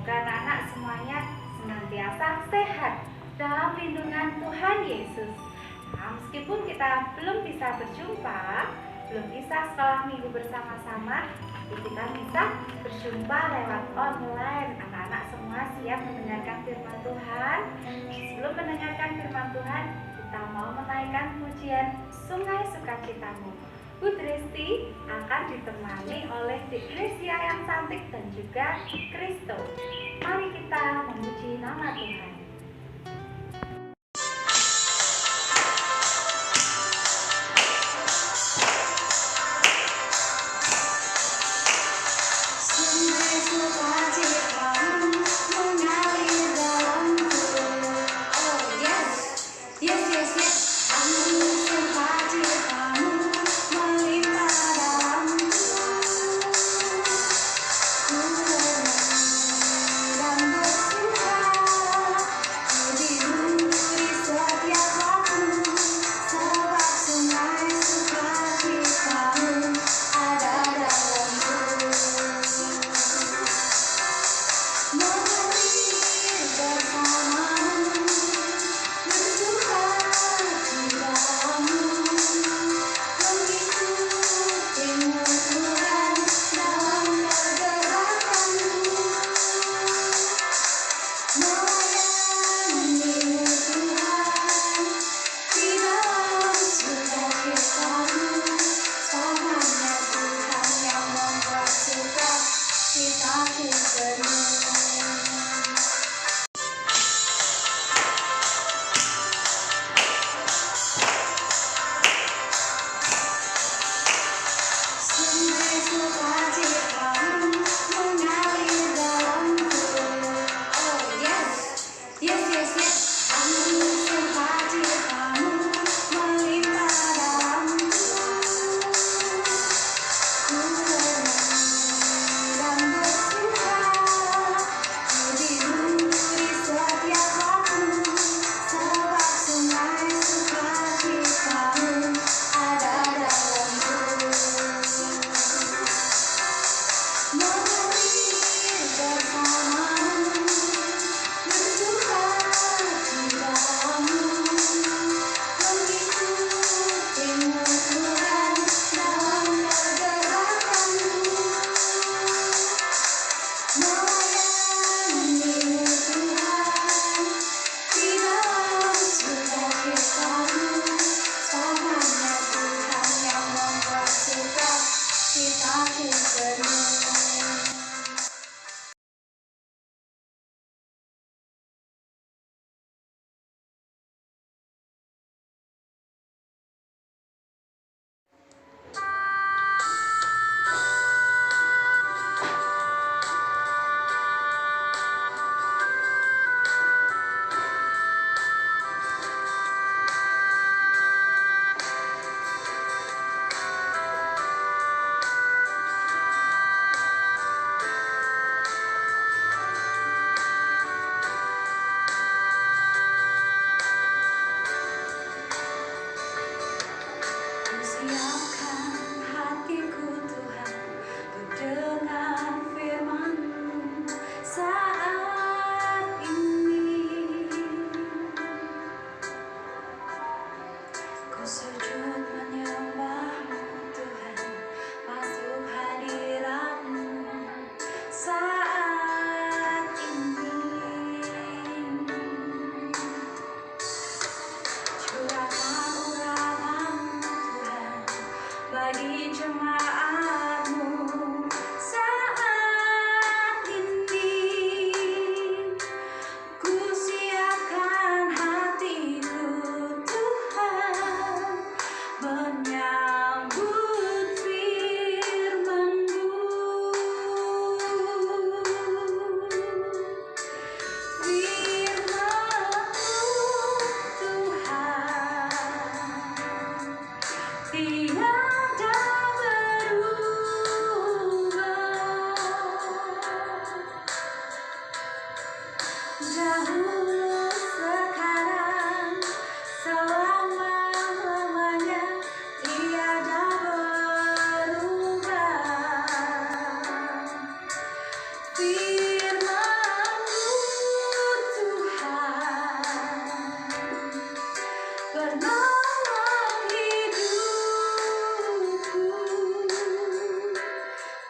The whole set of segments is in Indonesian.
Semoga anak-anak semuanya senantiasa sehat dalam lindungan Tuhan Yesus. Nah, meskipun kita belum bisa berjumpa, belum bisa sekolah minggu bersama-sama, tapi kita bisa berjumpa lewat online. Anak-anak semua siap mendengarkan firman Tuhan. Sebelum mendengarkan firman Tuhan, kita mau menaikkan pujian Sungai Sukacitamu. Bu Tristi akan ditemani oleh Iglesia yang cantik dan juga Kristo. Mari kita memuji nama Tuhan.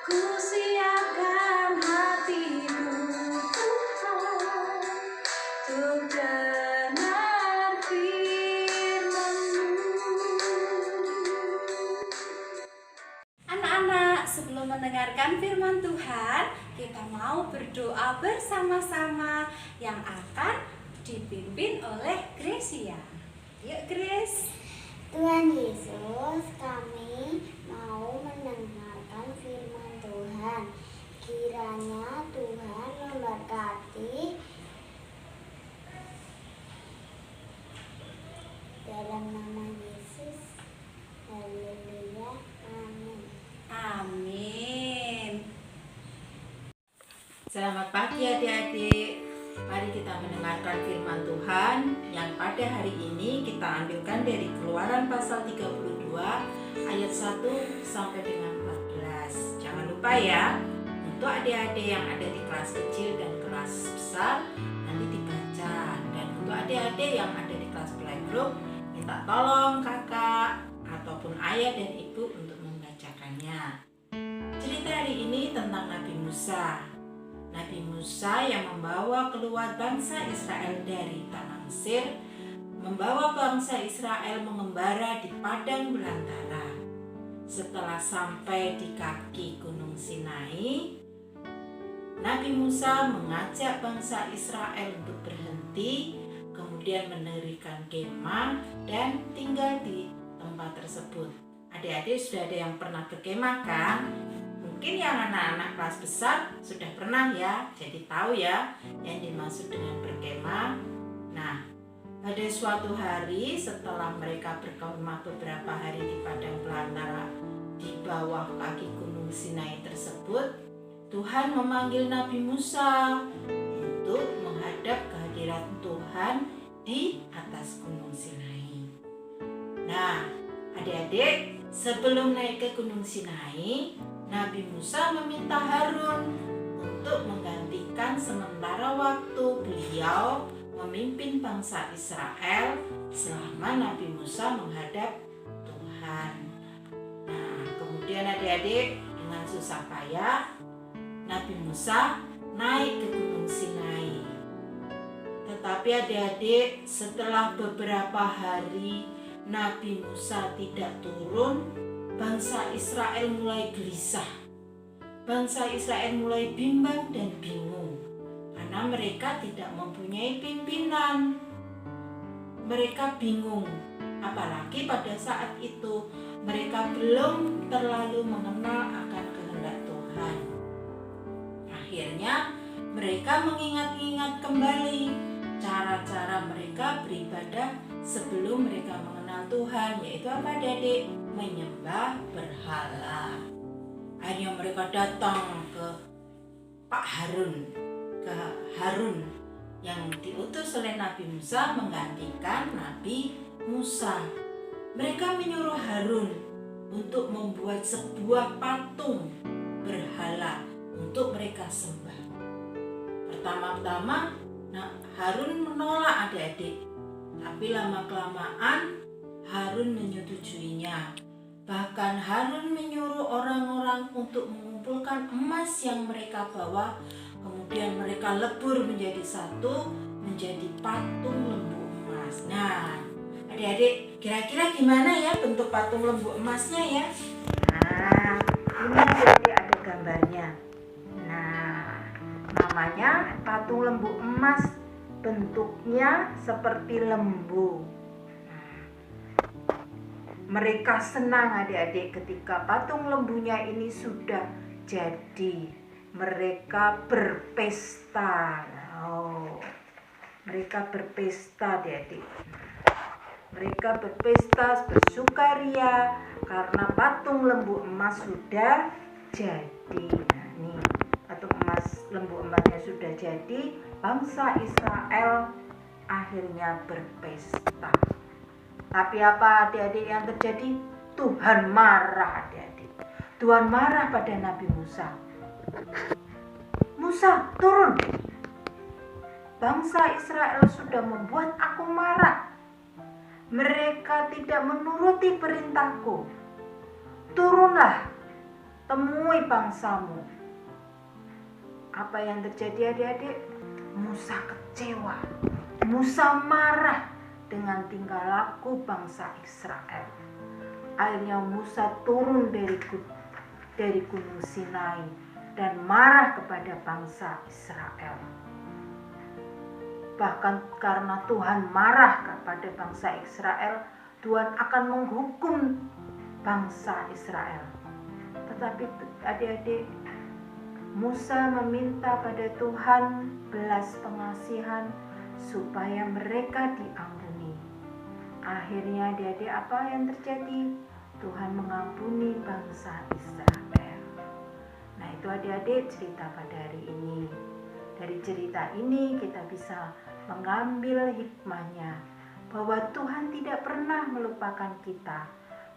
Ku siapkan hatiku Tuhan untuk dengar firman-Mu. Anak-anak, sebelum mendengarkan firman Tuhan, kita mau berdoa bersama-sama yang akan dipimpin oleh Gracia. Yuk Grace. Tuhan Yesus, kami mau mendengarkan firman Tuhan. Kiranya Tuhan memberkati dalam nama Yesus. Haleluya. Amin. Amin. Selamat pagi adik-adik. Mari kita mendengarkan firman Tuhan yang pada hari ini kita ambilkan dari Keluaran pasal 32 ayat 1 sampai dengan 14. Jangan lupa ya, untuk adik-adik yang ada di kelas kecil dan kelas besar nanti dibaca. Dan untuk adik-adik yang ada di kelas playgroup, minta tolong kakak ataupun ayah dan ibu untuk membacakannya. Cerita hari ini tentang Nabi Musa. Nabi Musa yang membawa keluar bangsa Israel dari tanah Mesir, membawa bangsa Israel mengembara di padang belantara. Setelah sampai di kaki Gunung Sinai, Nabi Musa mengajak bangsa Israel untuk berhenti, kemudian mendirikan kemah dan tinggal di tempat tersebut. Adik-adik sudah ada yang pernah berkemah kan? Mungkin yang anak-anak kelas besar sudah pernah ya, jadi tahu ya yang dimaksud dengan berkemah. Nah, pada suatu hari setelah mereka berkemah beberapa hari di padang belantara di bawah kaki Gunung Sinai tersebut, Tuhan memanggil Nabi Musa untuk menghadap kehadiran Tuhan di atas Gunung Sinai. Nah, adik-adik, sebelum naik ke Gunung Sinai, Nabi Musa meminta Harun untuk menggantikan sementara waktu beliau memimpin bangsa Israel selama Nabi Musa menghadap Tuhan. Nah, kemudian adik-adik dengan susah payah Nabi Musa naik ke Gunung Sinai. Tetapi adik-adik, setelah beberapa hari Nabi Musa tidak turun, bangsa Israel mulai gelisah. Bangsa Israel mulai bimbang dan bingung karena mereka tidak mempunyai pimpinan. Mereka bingung, apalagi pada saat itu mereka belum terlalu mengenal akan kehendak Tuhan. Akhirnya mereka mengingat-ingat kembali cara-cara mereka beribadah sebelum mereka mengenal Tuhan, yaitu apa adik-adik? Menyembah berhala. Akhirnya mereka datang ke Pak Harun yang diutus oleh Nabi Musa menggantikan Nabi Musa. Mereka menyuruh Harun untuk membuat sebuah patung berhala untuk mereka sembah. Pertama-tama Harun menolak adik-adik, tapi lama-kelamaan Harun menyetujuinya. Bahkan Harun menyuruh orang-orang untuk mengumpulkan emas yang mereka bawa, kemudian mereka lebur menjadi satu, menjadi patung lembu emas. Nah, adik-adik, kira-kira gimana ya bentuk patung lembu emasnya ya? Nah, ini adik-adik ada gambarnya. Nah, namanya patung lembu emas, bentuknya seperti lembu. Mereka senang adik-adik ketika patung lembunya ini sudah jadi. Mereka berpesta. Mereka berpesta adik-adik. Mereka berpesta bersukaria karena patung lembu emas sudah jadi. Nah, ini patung lembu emasnya sudah jadi. Bangsa Israel akhirnya berpesta. Tapi apa adik-adik yang terjadi? Tuhan marah adik-adik. Tuhan marah pada Nabi Musa. Musa, turun. Bangsa Israel sudah membuat aku marah. Mereka tidak menuruti perintahku. Turunlah. temui bangsamu. Apa yang terjadi adik-adik? Musa kecewa, Musa marah dengan tingkah laku bangsa Israel. Akhirnya Musa turun dari Gunung Sinai dan marah kepada bangsa Israel. Bahkan karena Tuhan marah kepada bangsa Israel, Tuhan akan menghukum bangsa Israel. Tetapi adik-adik, Musa meminta pada Tuhan belas pengasihan supaya mereka diampuni. Akhirnya adik-adik, apa yang terjadi? Tuhan mengampuni bangsa Israel. Nah, itu adik-adik cerita pada hari ini. Dari cerita ini kita bisa mengambil hikmahnya bahwa Tuhan tidak pernah melupakan kita.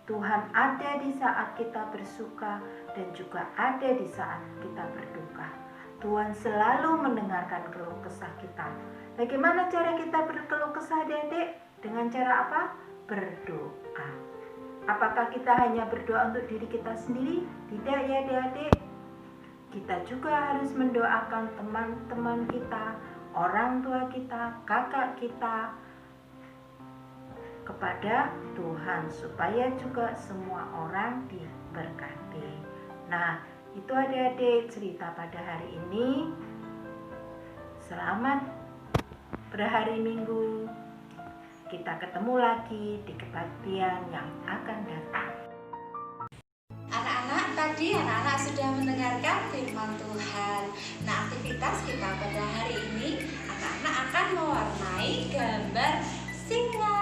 Tuhan ada di saat kita bersuka dan juga ada di saat kita berduka. Tuhan selalu mendengarkan keluh kesah kita. Bagaimana cara kita berkeluh kesah, adik-adik? Dengan cara apa? Berdoa. Apakah kita hanya berdoa untuk diri kita sendiri? Tidak ya adik-adik. Kita juga harus mendoakan teman-teman kita, orang tua kita, kakak kita, kepada Tuhan supaya juga semua orang diberkati. Nah, itu adik-adik cerita pada hari ini. Selamat berhari Minggu. Kita ketemu lagi di kebaktian yang akan datang. Anak-anak, tadi anak-anak sudah mendengarkan firman Tuhan. Nah, aktivitas kita pada hari ini, anak-anak akan mewarnai gambar singa.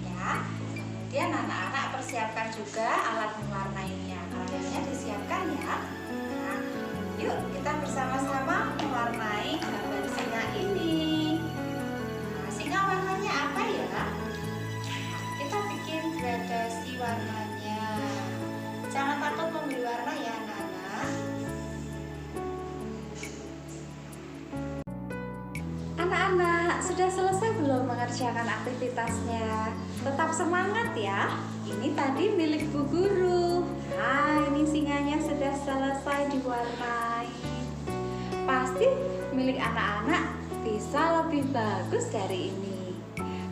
Ya, kemudian anak-anak persiapkan juga alat mewarnainya. Krayonnya disiapkan ya. Nah, yuk kita bersama-sama mewarnai gambar singa ini. Nah, singa warnanya apa ya? Kita bikin gradasi warnanya. Jangan takut memberi warna ya anak-anak. Anak-anak, sudah selesai belum mengerjakan aktivitasnya? Tetap semangat ya. Ini tadi milik Bu Guru. Nah, ini singanya sudah selesai diwarnai. Pasti milik anak-anak bisa lebih bagus dari ini.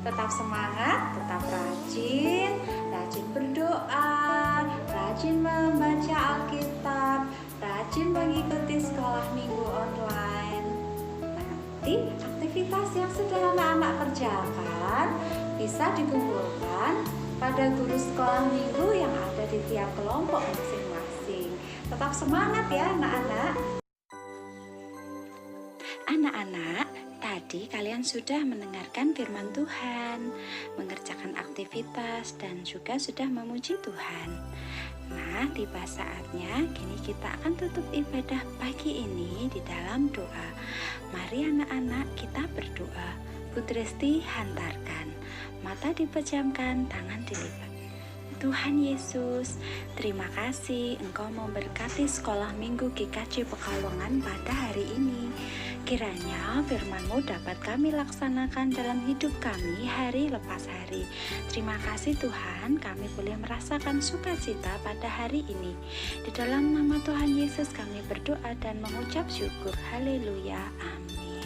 Tetap semangat, tetap rajin berdoa, rajin membaca Alkitab, rajin mengikuti sekolah minggu online. Nanti aktivitas yang sudah anak-anak kerjakan bisa dikumpulkan pada guru sekolah minggu yang ada di tiap kelompok masing-masing. Tetap semangat ya anak-anak. Anak-anak, tadi kalian sudah mendengarkan firman Tuhan, mengerjakan aktivitas, dan juga sudah memuji Tuhan. Nah, tiba saatnya kini kita akan tutup ibadah pagi ini di dalam doa. Mari anak-anak kita berdoa. Putristi hantarkan, mata dipejamkan, tangan dilipat. Tuhan Yesus, terima kasih Engkau memberkati sekolah minggu GKJ Pekalongan pada hari ini. Kiranya firman-Mu dapat kami laksanakan dalam hidup kami hari lepas hari. Terima kasih Tuhan, kami boleh merasakan sukacita pada hari ini. Di dalam nama Tuhan Yesus kami berdoa dan mengucap syukur. Haleluya. Amin.